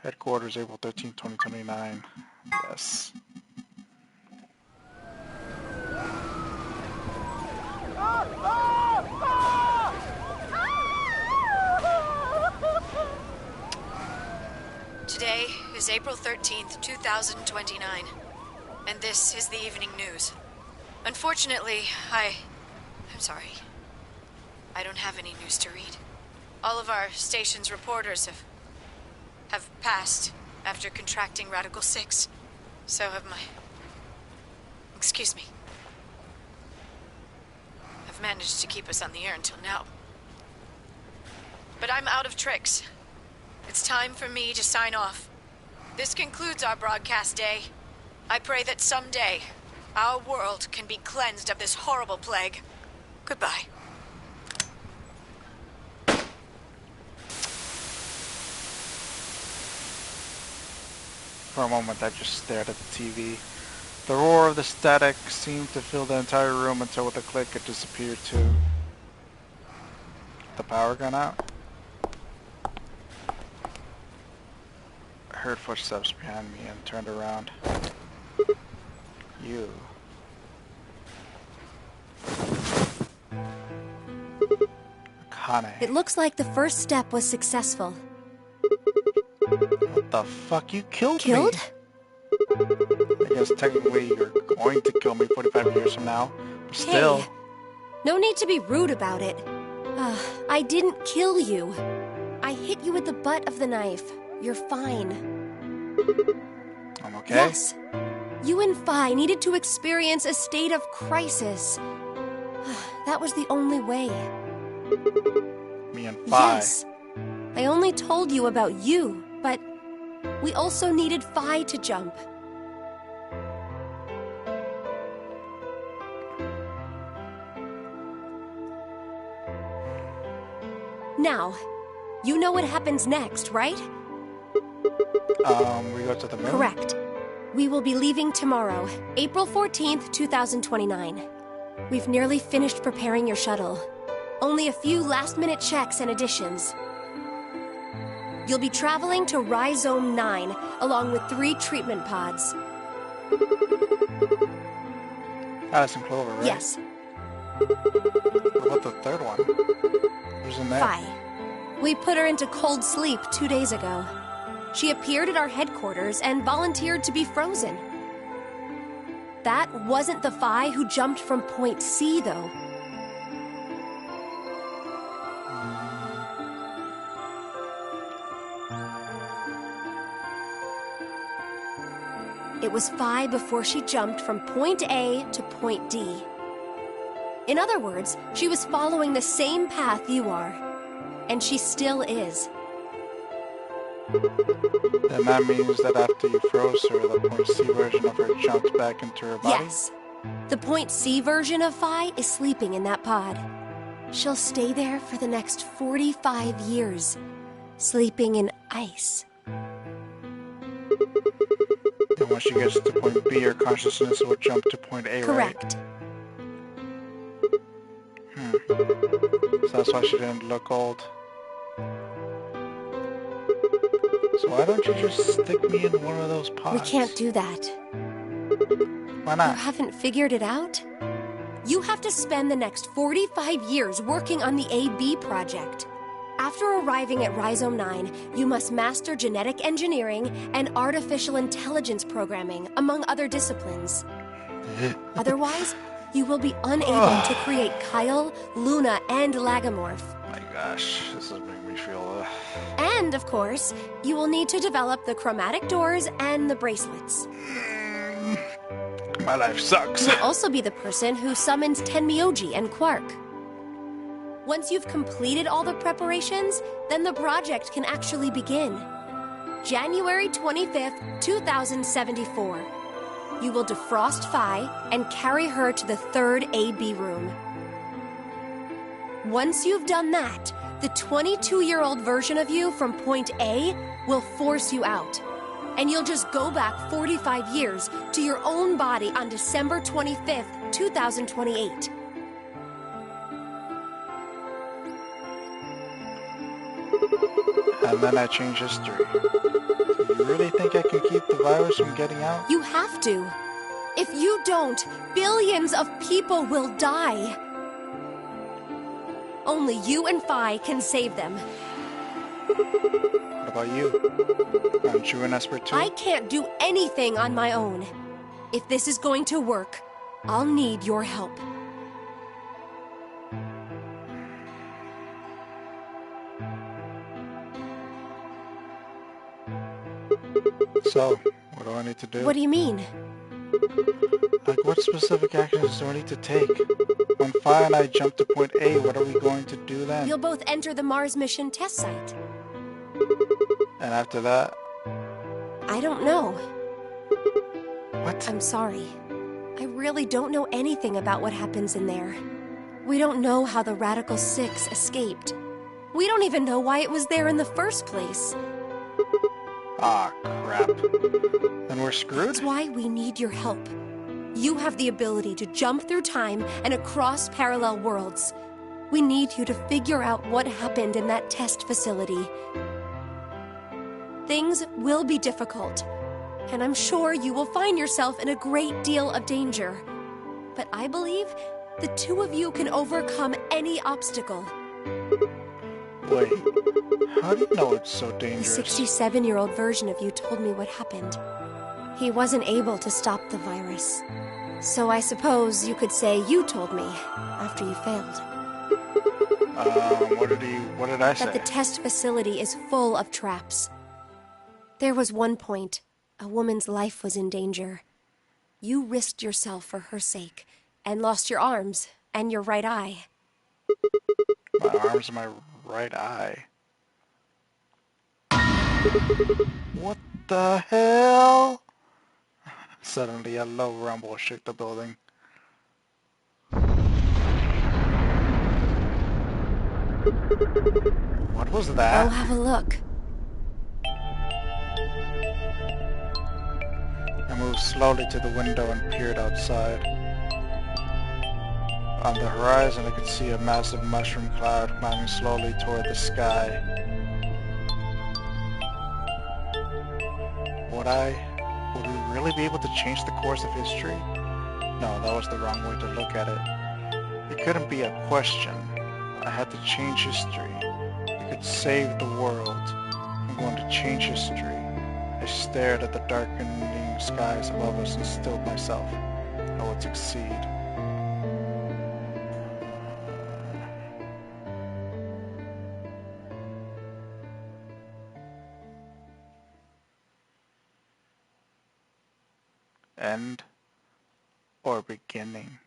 Headquarters, April 13th, 2029. Yes. Today is April 13th, 2029, and this is the evening news. Unfortunately, I'm sorry. I don't have any news to read. All of our station's reporters have passed after contracting Radical 6. So have my... Excuse me. I've managed to keep us on the air until now. But I'm out of tricks. It's time for me to sign off. This concludes our broadcast day. I pray that someday our world can be cleansed of this horrible plague. Goodbye. For a moment, I just stared at the TV. The roar of the static seemed to fill the entire room until with a click it disappeared too. The power gone out? I heard footsteps behind me and turned around. You. Akane. It looks like the first step was successful. What the fuck? You killed me! Killed? I guess technically you're going to kill me 45 years from now. But still. Hey, no need to be rude about it. I didn't kill you. I hit you with the butt of the knife. You're fine. I'm okay? Yes. You and Phi needed to experience a state of crisis. That was the only way. Me and Phi. Yes. I only told you about you, but we also needed Phi to jump. Now, you know what happens next, right? We go to the moon? Correct. We will be leaving tomorrow, April 14th, 2029. We've nearly finished preparing your shuttle. Only a few last-minute checks and additions. You'll be traveling to Rhizome 9, along with 3 treatment pods. Addison Clover, right? Yes. What about the third one? Who's in there? Phi. We put her into cold sleep 2 days ago. She appeared at our headquarters and volunteered to be frozen. That wasn't the Phi who jumped from Point C, though. It was Phi before she jumped from Point A to Point D. In other words, she was following the same path you are. And she still is. Then that means that after you froze her, the Point C version of her jumped back into her body? Yes. The Point C version of Phi is sleeping in that pod. She'll stay there for the next 45 years, sleeping in ice. And when she gets to Point B, her consciousness will jump to Point A, Correct. right? So that's why she didn't look old. So why don't you just stick me in one of those pods? We can't do that. Why You not? haven't figured it out? You have to spend the next 45 years working on the AB project. After arriving at Rhizome 9, you must master genetic engineering and artificial intelligence programming, among other disciplines. Otherwise, you will be unable to create Kyle, Luna, and Lagomorph. My gosh, this is making me feel... And, of course, you will need to develop the chromatic doors and the bracelets. My life sucks. You'll also be the person who summons Tenmyoji and Quark. Once you've completed all the preparations, then the project can actually begin. January 25th, 2074. You will defrost Phi and carry her to the 3rd AB room. Once you've done that, the 22-year-old version of you from Point A will force you out. And you'll just go back 45 years to your own body on December 25th, 2028. And then I change history. others from getting out? You have to. If you don't, billions of people will die. Only you and Phi can save them. What about you? Aren't you an Esper too? I can't do anything on my own. If this is going to work, I'll need your help. So, what do I need to do? What do you mean? Like, what specific actions do I need to take? When Phi and I jump to point A, what are we going to do then? You'll both enter the Mars mission test site. And after that? I don't know. What? I'm sorry. I really don't know anything about what happens in there. We don't know how the Radical Six escaped. We don't even know why it was there in the first place. Ah, crap. Then we're screwed? That's why we need your help. You have the ability to jump through time and across parallel worlds. We need you to figure out what happened in that test facility. Things will be difficult, and I'm sure you will find yourself in a great deal of danger. But I believe the two of you can overcome any obstacle. Wait, how do you know it's so The dangerous? 67-year-old version of you told me what happened. He wasn't able to stop the virus. So I suppose you could say you told me after you failed. What did I say? That the test facility is full of traps. There was one point, a woman's life was in danger. You risked yourself for her sake, and lost your arms and your right eye. My arms and my right eye. What the hell? Suddenly a low rumble shook the building. What was that? Go have a look. I moved slowly to the window and peered outside. On the horizon I could see a massive mushroom cloud climbing slowly toward the sky. Would we really be able to change the course of history? No, that was the wrong way to look at it. It couldn't be a question. I had to change history. I could save the world. I'm going to change history. I stared at the darkening skies above us and stilled myself. I would succeed. End or beginning?